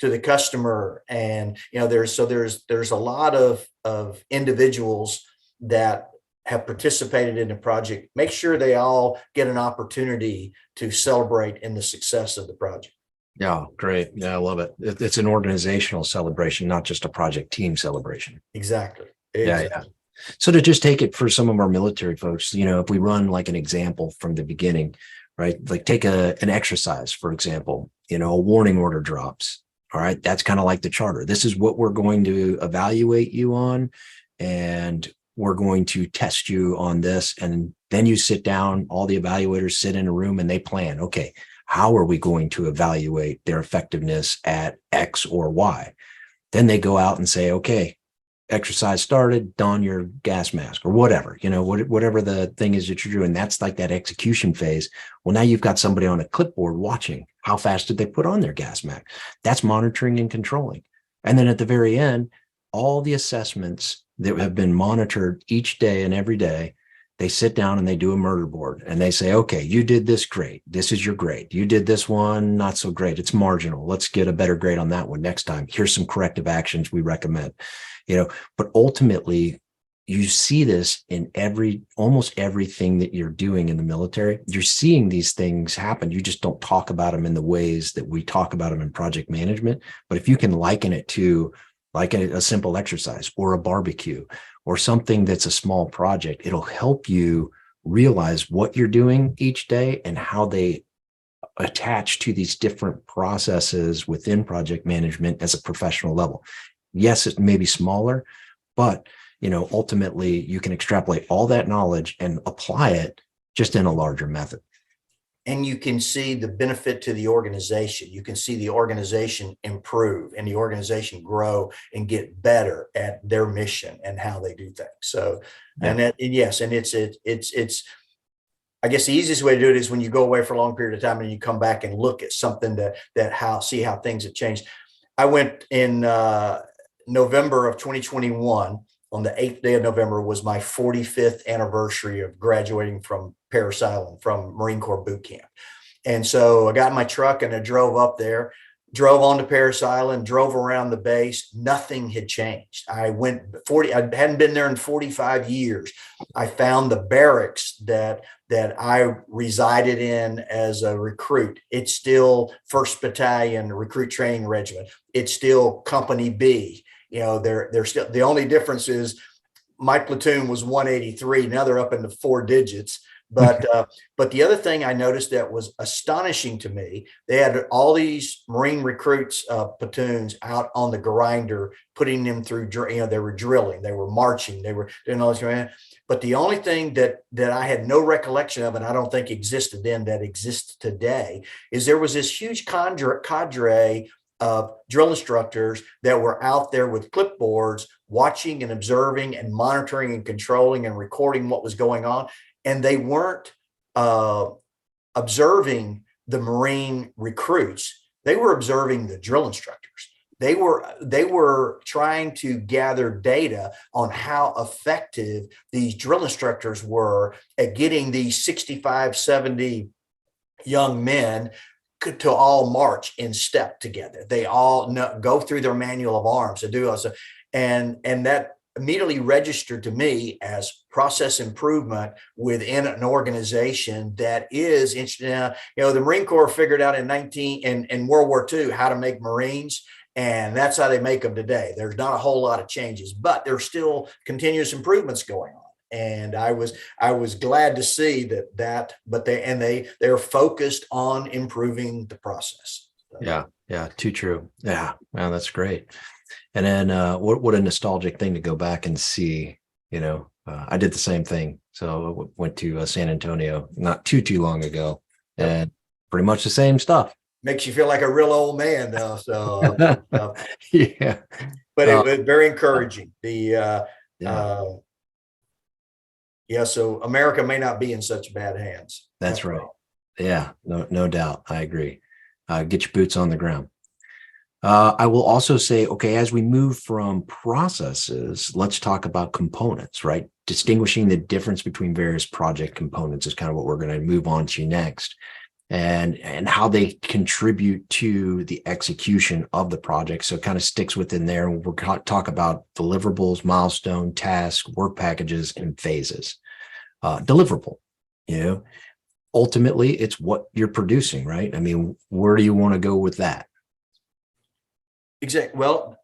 the customer. And there's a lot of individuals that have participated in the project, make sure they all get an opportunity to celebrate in the success of the project. Yeah, great. Yeah, I love it. It's an organizational celebration, not just a project team celebration. Exactly. Yeah, yeah. So to just take it for some of our military folks, if we run like an example from the beginning, right? Like take an exercise, for example, a warning order drops. All right. That's kind of like the charter. This is what we're going to evaluate you on, and we're going to test you on this. And then you sit down, all the evaluators sit in a room and they plan, okay, how are we going to evaluate their effectiveness at X or Y? Then they go out and say, okay, exercise started, don your gas mask or whatever, whatever the thing is that you're doing. That's like that execution phase. Well, now you've got somebody on a clipboard watching how fast did they put on their gas mask. That's monitoring and controlling. And then at the very end, all the assessments that have been monitored each day and every day, they sit down and they do a murder board and they say, okay, you did this great. This is your grade. You did this one, not so great. It's marginal. Let's get a better grade on that one next time. Here's some corrective actions we recommend. But ultimately, you see this in almost everything that you're doing in the military. You're seeing these things happen. You just don't talk about them in the ways that we talk about them in project management. But if you can liken it to like a simple exercise or a barbecue or something that's a small project, it'll help you realize what you're doing each day and how they attach to these different processes within project management as a professional level. Yes, it may be smaller, but ultimately you can extrapolate all that knowledge and apply it just in a larger method. And you can see the benefit to the organization. You can see the organization improve and the organization grow and get better at their mission and how they do things. So, yeah. And it's I guess the easiest way to do it is when you go away for a long period of time and you come back and look at something see how things have changed. I went in November of 2021. On the 8th day of November was my 45th anniversary of graduating from Parris Island, from Marine Corps boot camp. And so I got in my truck and I drove up there, drove on to Parris Island, drove around the base. Nothing had changed. I hadn't been there in 45 years. I found the barracks that I resided in as a recruit. It's still 1st Battalion Recruit Training Regiment. It's still Company B. They're still, the only difference is my platoon was 183. Now they're up into 4 digits. But the other thing I noticed that was astonishing to me, they had all these Marine recruits platoons out on the grinder, putting them through, they were drilling, they were marching, they were doing all this. But the only thing that I had no recollection of, and I don't think existed then that exists today, is there was this huge cadre of drill instructors that were out there with clipboards, watching and observing and monitoring and controlling and recording what was going on. And they weren't observing the Marine recruits. They were observing the drill instructors. They were trying to gather data on how effective these drill instructors were at getting these 65, 70 young men to all march in step together. They all go through their manual of arms to do also. And that immediately registered to me as process improvement within an organization that is interesting. The Marine Corps figured out in World War II how to make Marines, and that's how they make them today. There's not a whole lot of changes, but there's still continuous improvements going on. And I was glad to see but they're focused on improving the process. So. Yeah, too true. Yeah, man, that's great. And then what a nostalgic thing to go back and see. I did the same thing. So I went to San Antonio not too long ago, and pretty much the same stuff. Makes you feel like a real old man, though. So yeah, but it was very encouraging. So America may not be in such bad hands. That's right. Yeah, no doubt. I agree. Get your boots on the ground. I will also say, okay, as we move from processes, let's talk about components, right? Distinguishing the difference between various project components is kind of what we're going to move on to next. and how they contribute to the execution of the project. So it kind of sticks within there. We're talk about deliverables, milestone, task, work packages, and phases. Deliverable, ultimately it's what you're producing, right? I mean, where do you want to go with that? Exactly. Well,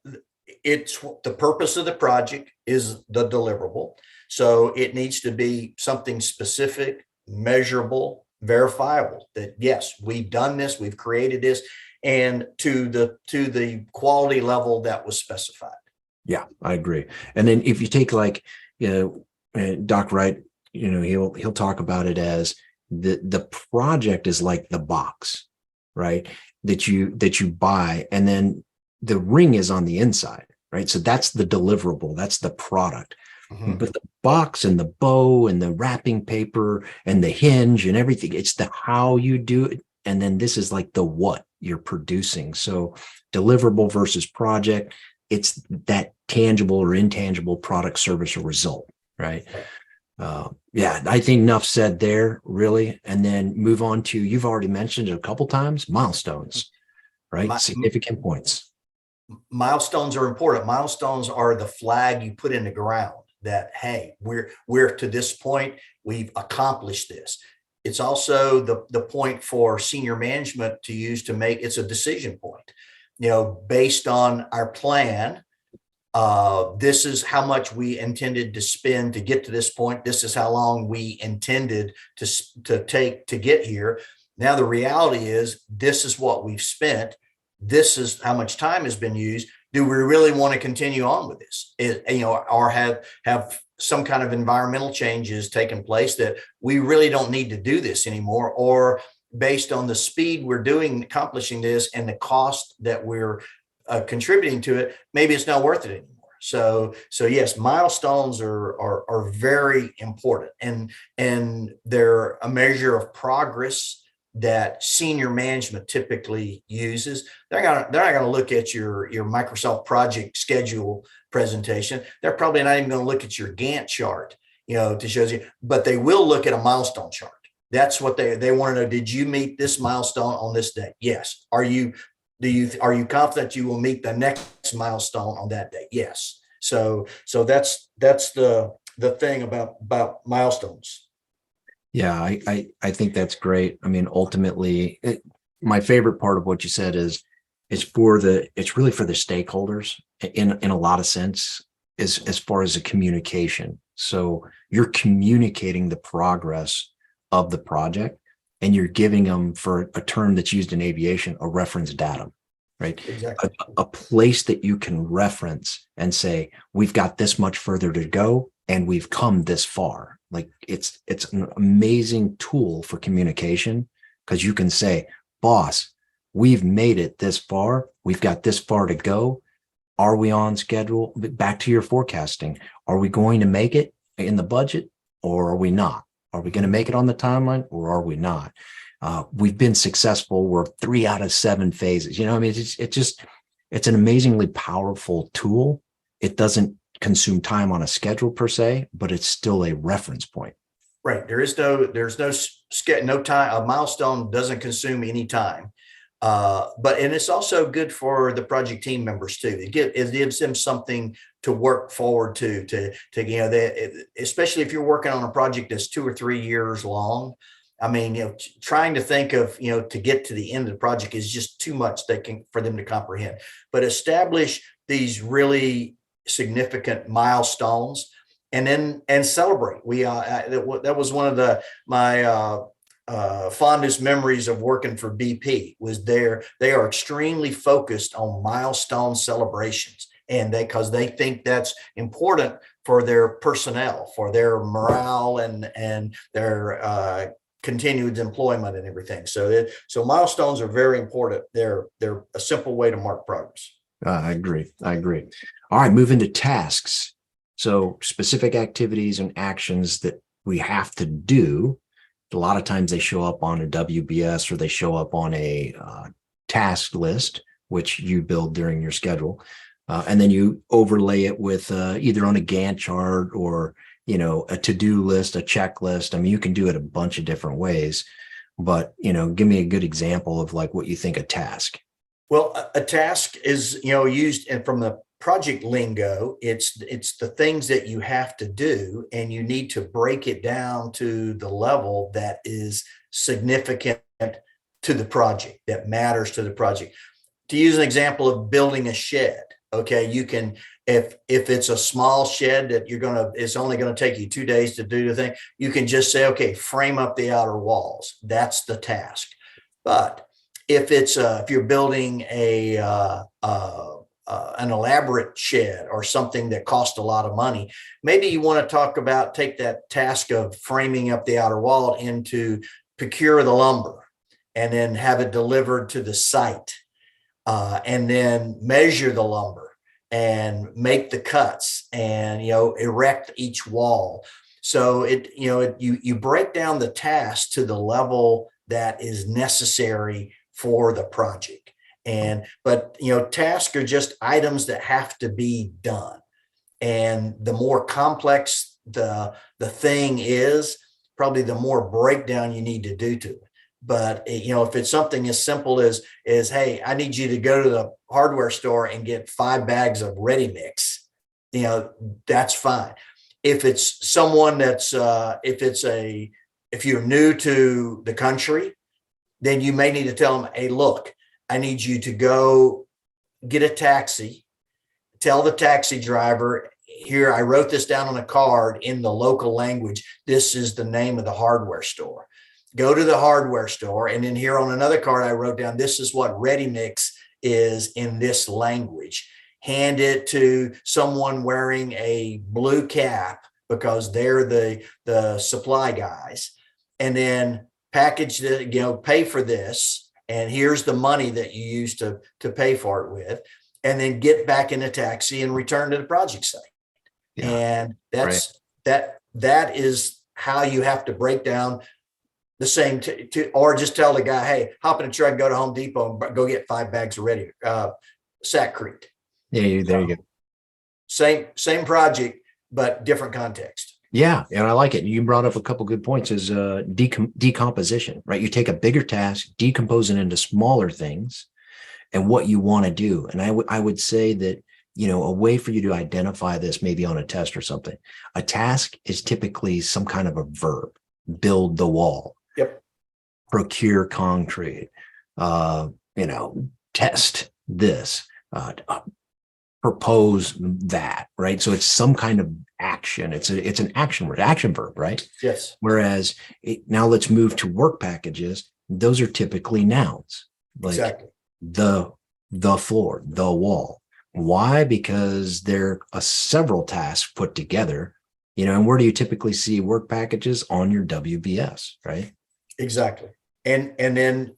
it's the purpose of the project is the deliverable. So it needs to be something specific, measurable, verifiable, that yes, we've done this, we've created this, and to the quality level that was specified. Yeah, I agree. And then if you take Doc Wright, he'll talk about it as the project is like the box, right? That you buy, and then the ring is on the inside, right? So that's the deliverable, that's the product. Mm-hmm. But the box and the bow and the wrapping paper and the hinge and everything, it's the how you do it. And then this is like the what you're producing. So deliverable versus project, it's that tangible or intangible product, service, or result, right? Yeah, I think enough said there, really. And then move on to, you've already mentioned it a couple times, milestones, right? Significant points. Milestones are important. Milestones are the flag you put in the ground that, hey, we're to this point, we've accomplished this. It's also the point for senior management to use to make, it's a decision point, based on our plan. This is how much we intended to spend to get to this point. This is how long we intended to take to get here. Now, the reality is this is what we've spent. This is how much time has been used. Do we really want to continue on with this? Or have some kind of environmental changes taken place that we really don't need to do this anymore, or based on the speed we're accomplishing this and the cost that we're contributing to it, maybe it's not worth it anymore. So yes, milestones are very important, and they're a measure of progress that senior management typically uses. They're not going to look at your Microsoft project schedule presentation. They're probably not even going to look at your Gantt chart, to show you, but they will look at a milestone chart. That's what they want to know. Did you meet this milestone on this day? Yes. Are you confident you will meet the next milestone on that day? Yes. So that's the thing about milestones. Yeah, I think that's great. I mean, ultimately, my favorite part of what you said is it's really for the stakeholders in a lot of sense, as far as the communication. So you're communicating the progress of the project, and you're giving them, for a term that's used in aviation, a reference datum, right? Exactly. A place that you can reference and say, we've got this much further to go, and we've come this far. Like it's an amazing tool for communication, because you can say, boss, we've made it this far. We've got this far to go. Are we on schedule? Back to your forecasting. Are we going to make it in the budget, or are we not? Are we going to make it on the timeline, or are we not? We've been successful. We're 3 out of 7 phases. I mean, it's an amazingly powerful tool. It doesn't consume time on a schedule per se, but it's still a reference point. Right. There's no time. A milestone doesn't consume any time. And it's also good for the project team members too. It gives them something to work forward to especially if you're working on a project that's 2 or 3 years long. I mean, trying to think of, to get to the end of the project is just too much for them to comprehend. But establish these really significant milestones, and celebrate. That was one of my fondest memories of working for BP. They are extremely focused on milestone celebrations, and because they think that's important for their personnel, for their morale and their continued employment and everything. So milestones are very important. They're a simple way to mark progress. I agree. All right, move into tasks. So specific activities and actions that we have to do. A lot of times they show up on a WBS, or they show up on a task list, which you build during your schedule. And then you overlay it with either on a Gantt chart, or, a to-do list, a checklist. I mean, you can do it a bunch of different ways. but, give me a good example of like what you think a task. Well, a task is, used, and from the project lingo, it's the things that you have to do, and you need to break it down to the level that is significant to the project, that matters to the project. To use an example of building a shed, okay, you can, if it's a small shed that it's only going to take you 2 days to do the thing, you can just say, okay, frame up the outer walls. That's the task. But if you're building an elaborate shed or something that costs a lot of money, maybe you want to take that task of framing up the outer wall into procure the lumber and then have it delivered to the site, and then measure the lumber and make the cuts and, erect each wall. So you break down the task to the level that is necessary for the project. But tasks are just items that have to be done. And the more complex the thing is, probably the more breakdown you need to do to it. But if it's something as simple as hey, I need you to go to the hardware store and get 5 bags of ready mix, that's fine. If it's someone that's if you're new to the country, then you may need to tell them, hey, look, I need you to go get a taxi. Tell the taxi driver, here, I wrote this down on a card in the local language. This is the name of the hardware store. Go to the hardware store. And then here on another card, I wrote down, this is what ready mix is in this language. Hand it to someone wearing a blue cap because they're the supply guys. And then package the, pay for this. And here's the money that you use to pay for it with. And then get back in a taxi and return to the project site. Yeah, and that's right. That is how you have to break down the same or just tell the guy, hey, hop in a truck and go to Home Depot and go get 5 bags of ready Sackcrete. Yeah, there you go. Same project, but different context. Yeah, and I like it. You brought up a couple good points is decomposition, right? You take a bigger task, decompose it into smaller things and what you want to do. And I would say that, a way for you to identify this maybe on a test or something. A task is typically some kind of a verb. Build the wall. Yep. Procure concrete. Test this. Propose that, right? So it's some kind of action. It's an action word, action verb, right? Yes. Whereas now let's move to work packages. Those are typically nouns. Like exactly. The floor, the wall. Why? Because they're several tasks put together, and where do you typically see work packages? On your WBS, right? Exactly. And then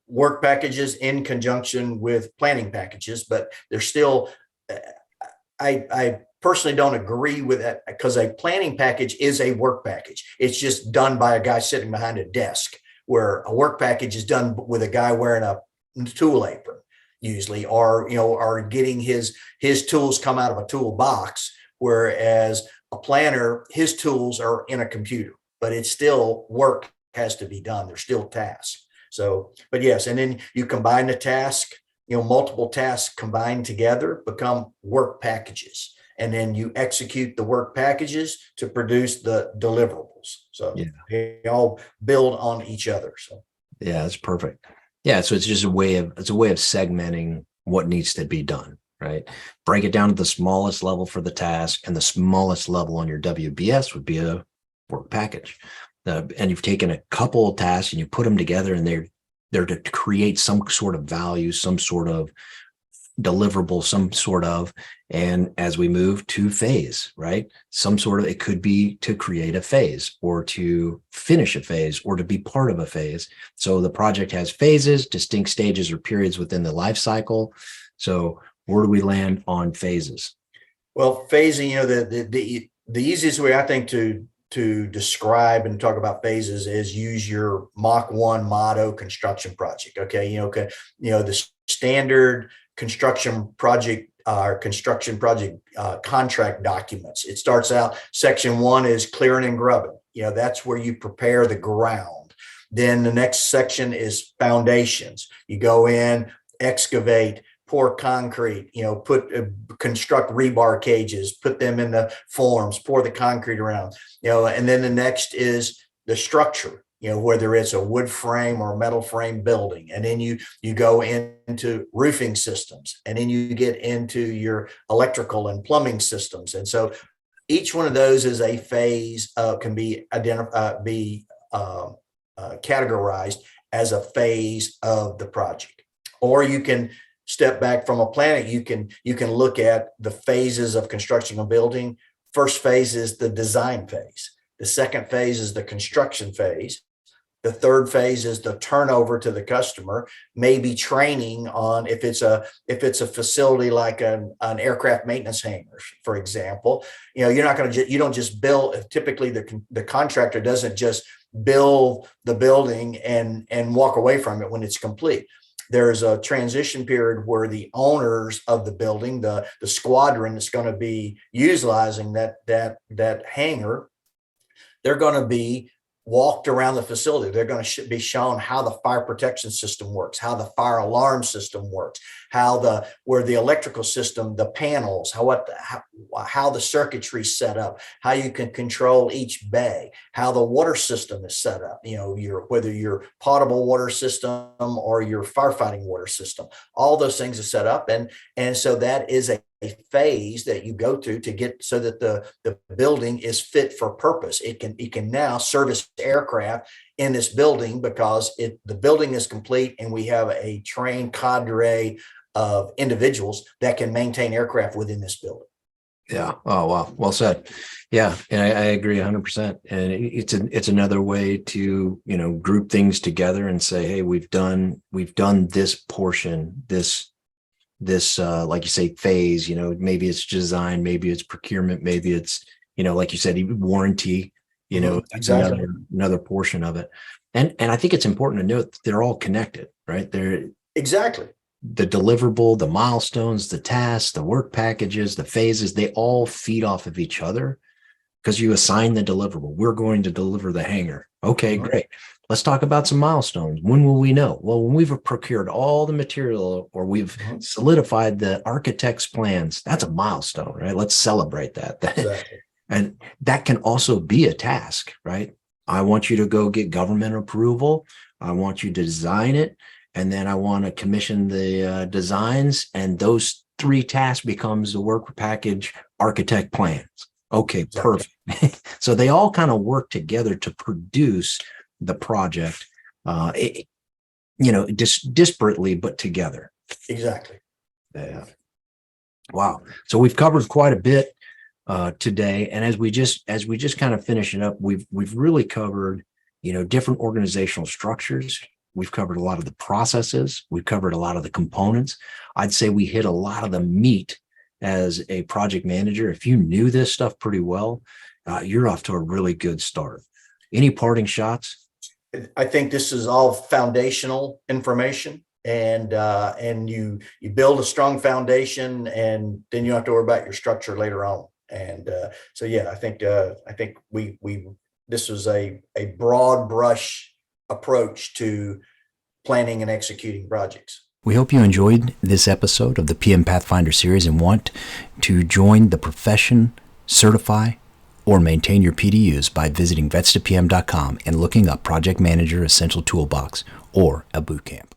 work packages in conjunction with planning packages, but they're still, I personally don't agree with that because a planning package is a work package. It's just done by a guy sitting behind a desk, where a work package is done with a guy wearing a tool apron usually, or getting his tools come out of a toolbox, whereas a planner, his tools are in a computer, but it's still work has to be done. There's still tasks. So, but yes, and then you combine the task, multiple tasks combined together become work packages. And then you execute the work packages to produce the deliverables. So they all build on each other. So yeah, that's perfect. Yeah, so it's just a way of segmenting what needs to be done, right? Break it down to the smallest level for the task, and the smallest level on your WBS would be a work package. And you've taken a couple of tasks and you put them together, and they're to create some sort of value, some sort of deliverable, and as we move to phase, right? It could be to create a phase or to finish a phase or to be part of a phase. So the project has phases, distinct stages or periods within the life cycle. So where do we land on phases? Well, phasing, the easiest way I think to describe and talk about phases is use your Mach 1 motto construction project. Okay. The standard construction project contract documents. It starts out, section 1 is clearing and grubbing. That's where you prepare the ground. Then the next section is foundations. You go in, excavate, pour concrete, construct rebar cages, put them in the forms, pour the concrete around, and then the next is the structure, whether it's a wood frame or a metal frame building. And then you go into roofing systems, and then you get into your electrical and plumbing systems. And so each one of those is a phase, can be categorized as a phase of the project. Or you can step back from a planet. You can look at the phases of constructing a building. First phase is the design phase. The second phase is the construction phase. The third phase is the turnover to the customer, maybe training on if it's a facility like an aircraft maintenance hangar, for example. You're not going to you don't just build. Typically, the contractor doesn't just build the building and walk away from it when it's complete. There's a transition period where the owners of the building, the squadron that's going to be utilizing that hangar, they're going to be walked around the facility. They're going to be shown how the fire protection system works, how the fire alarm system works, where the electrical system, the panels, how the circuitry is set up, how you can control each bay, how the water system is set up, whether your potable water system or your firefighting water system, all those things are set up. And so that is a phase that you go to get so that the building is fit for purpose. It can now service aircraft in this building because the building is complete, and we have a trained cadre of individuals that can maintain aircraft within this building. Yeah. Oh, wow. Well said. Yeah. And I agree 100%. And it's another way to, group things together and say, hey, we've done this portion, this like you say, phase, maybe it's design, maybe it's procurement, maybe it's, like you said, even warranty, that's exactly. another portion of it. And I think it's important to note that they're all connected, right? They're exactly the deliverable, the milestones, the tasks, the work packages, the phases, they all feed off of each other because you assign the deliverable. We're going to deliver the hangar. Okay, great. Let's talk about some milestones. When will we know? Well, when we've procured all the material or we've solidified the architect's plans, that's a milestone, right? Let's celebrate that. Exactly. And that can also be a task, right? I want you to go get government approval. I want you to design it. And then I want to commission the designs. And those 3 tasks becomes the work package architect plans. Okay, exactly. Perfect. So they all kind of work together to produce the project, disparately, but together. Exactly. Yeah. Wow. So we've covered quite a bit today. And as we just kind of finish it up, we've really covered, different organizational structures. We've covered a lot of the processes. We've covered a lot of the components. I'd say we hit a lot of the meat as a project manager. If you knew this stuff pretty well, you're off to a really good start. Any parting shots? I think this is all foundational information, and you build a strong foundation, and then you don't have to worry about your structure later on. And so, yeah, I think this was a broad brush approach to planning and executing projects. We hope you enjoyed this episode of the PM Pathfinder series and want to join the profession, certify, or maintain your PDUs by visiting vetstapm.com and looking up Project Manager Essential Toolbox or a bootcamp.